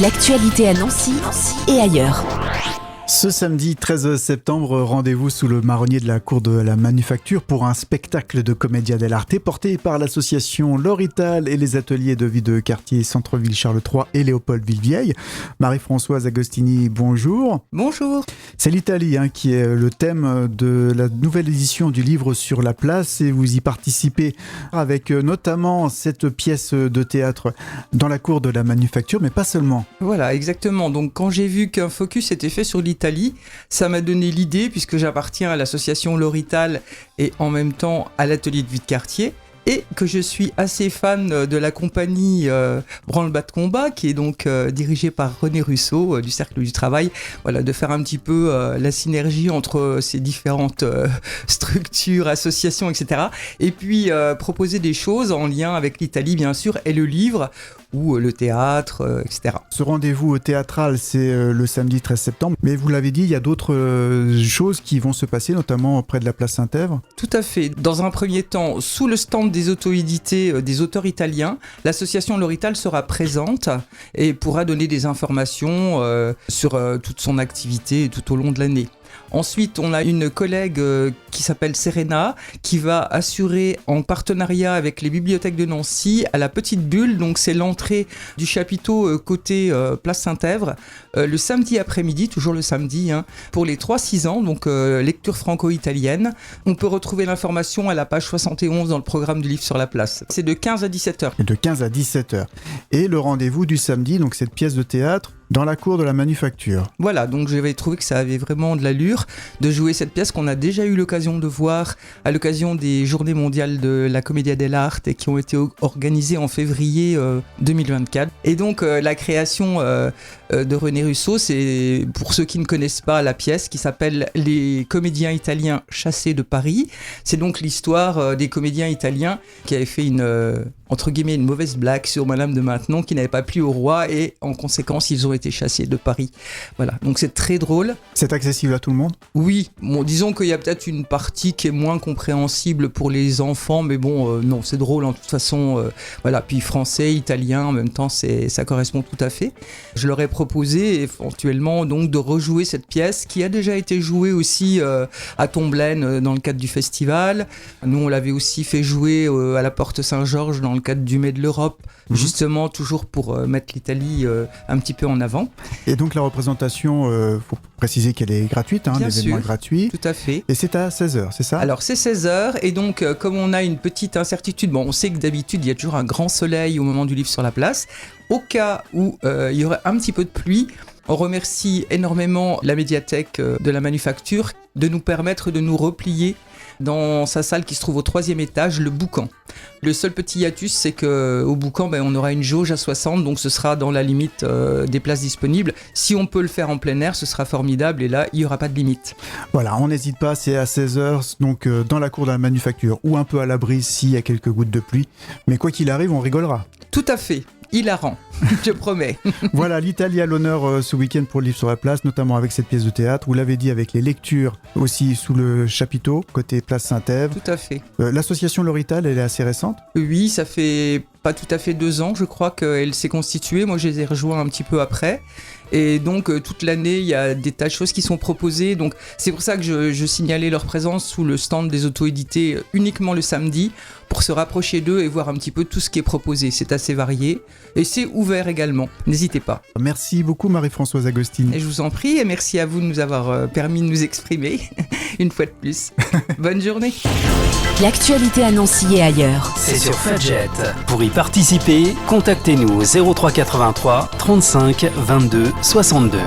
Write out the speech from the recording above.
L'actualité à Nancy et ailleurs. Ce samedi 13 septembre, rendez-vous sous le marronnier de la cour de la Manufacture pour un spectacle de Commedia dell'arte porté par l'association L'Orital et les ateliers de vie de quartier Centre-Ville Charles III et Léopold Villevieille. Marie-Françoise Agostini, bonjour. Bonjour. C'est l'Italie qui est le thème de la nouvelle édition du livre sur la place et vous y participez avec notamment cette pièce de théâtre dans la cour de la Manufacture, mais pas seulement. Voilà, exactement. Donc quand j'ai vu qu'un focus était fait sur l'Italie, ça m'a donné l'idée, puisque j'appartiens à l'association L'Orital et en même temps à l'atelier de vie de quartier, et que je suis assez fan de la compagnie Branle-Bas de Combat, qui est donc dirigée par René Russo du Cercle du Travail, voilà, de faire un petit peu la synergie entre ces différentes structures, associations, etc. Et puis proposer des choses en lien avec l'Italie, bien sûr, et le livre, ou le théâtre, etc. Ce rendez-vous théâtral, c'est le samedi 13 septembre. Mais vous l'avez dit, il y a d'autres choses qui vont se passer, notamment près de la place Saint-Èvre. Tout à fait. Dans un premier temps, sous le stand des auto-édités des auteurs italiens, l'association L'Orital sera présente et pourra donner des informations sur toute son activité tout au long de l'année. Ensuite, on a une collègue qui s'appelle Serena qui va assurer en partenariat avec les bibliothèques de Nancy à la Petite Bulle, donc c'est l'entrée du chapiteau côté place Saint-Èvre, le samedi après-midi, toujours le samedi, pour les 3-6 ans, donc lecture franco-italienne. On peut retrouver l'information à la page 71 dans le programme du livre sur la place. C'est de 15 à 17h. De 15 à 17h. Et le rendez-vous du samedi, donc cette pièce de théâtre, dans la cour de la Manufacture. Voilà, donc j'avais trouvé que ça avait vraiment de l'allure de jouer cette pièce qu'on a déjà eu l'occasion de voir à l'occasion des Journées mondiales de la Commedia dell'arte et qui ont été organisées en février 2024. Et donc la création de René Russo, c'est pour ceux qui ne connaissent pas la pièce qui s'appelle Les comédiens italiens chassés de Paris. C'est donc l'histoire des comédiens italiens qui avaient fait entre guillemets une mauvaise blague sur Madame de Maintenon qui n'avait pas plu au roi et en conséquence ils ont été chassés de Paris. Voilà, donc c'est très drôle. C'est accessible à tout le monde ? Oui, bon, disons qu'il y a peut-être une partie qui est moins compréhensible pour les enfants, mais bon, non, c'est drôle en toute façon. Voilà, puis français, italien, en même temps, ça correspond tout à fait. Je leur ai proposé éventuellement donc de rejouer cette pièce qui a déjà été jouée aussi à Tomblaine dans le cadre du festival. Nous, on l'avait aussi fait jouer à la Porte Saint-Georges dans le cadre du Mai de l'Europe, justement toujours pour mettre l'Italie un petit peu en avant. Et donc la représentation, faut préciser qu'elle est gratuite, l'événement est gratuit. Tout à fait. Et c'est à 16h, c'est ça ? Alors c'est 16h et donc comme on a une petite incertitude, bon on sait que d'habitude il y a toujours un grand soleil au moment du livre sur la place, au cas où il y aurait un petit peu de pluie, on remercie énormément la médiathèque de la Manufacture de nous permettre de nous replier dans sa salle qui se trouve au 3e étage, le Boucan. Le seul petit hiatus, c'est qu'au Boucan, on aura une jauge à 60, donc ce sera dans la limite des places disponibles. Si on peut le faire en plein air, ce sera formidable, et là, il n'y aura pas de limite. Voilà, on n'hésite pas, c'est à 16h, donc dans la cour de la Manufacture, ou un peu à l'abri s'il y a quelques gouttes de pluie. Mais quoi qu'il arrive, on rigolera. Tout à fait. Hilarant, je promets. Voilà, l'Italie à l'honneur ce week-end pour le livre sur la place, notamment avec cette pièce de théâtre. Vous l'avez dit, avec les lectures aussi sous le chapiteau, côté place Saint-Èvre. Tout à fait. L'association L'Orital, elle est assez récente ? Oui, ça fait pas tout à fait 2 ans, je crois qu'elle s'est constituée. Moi, je les ai rejoints un petit peu après. Et donc, toute l'année, il y a des tas de choses qui sont proposées. Donc, c'est pour ça que je signalais leur présence sous le stand des auto-édités uniquement le samedi pour se rapprocher d'eux et voir un petit peu tout ce qui est proposé. C'est assez varié et c'est ouvert également. N'hésitez pas. Merci beaucoup Marie-Françoise Agostini. Et je vous en prie et merci à vous de nous avoir permis de nous exprimer une fois de plus. Bonne journée. L'actualité à Nancy et ailleurs. C'est sur Fudget. Pour y participer, contactez-nous au 03 83 35 22 62.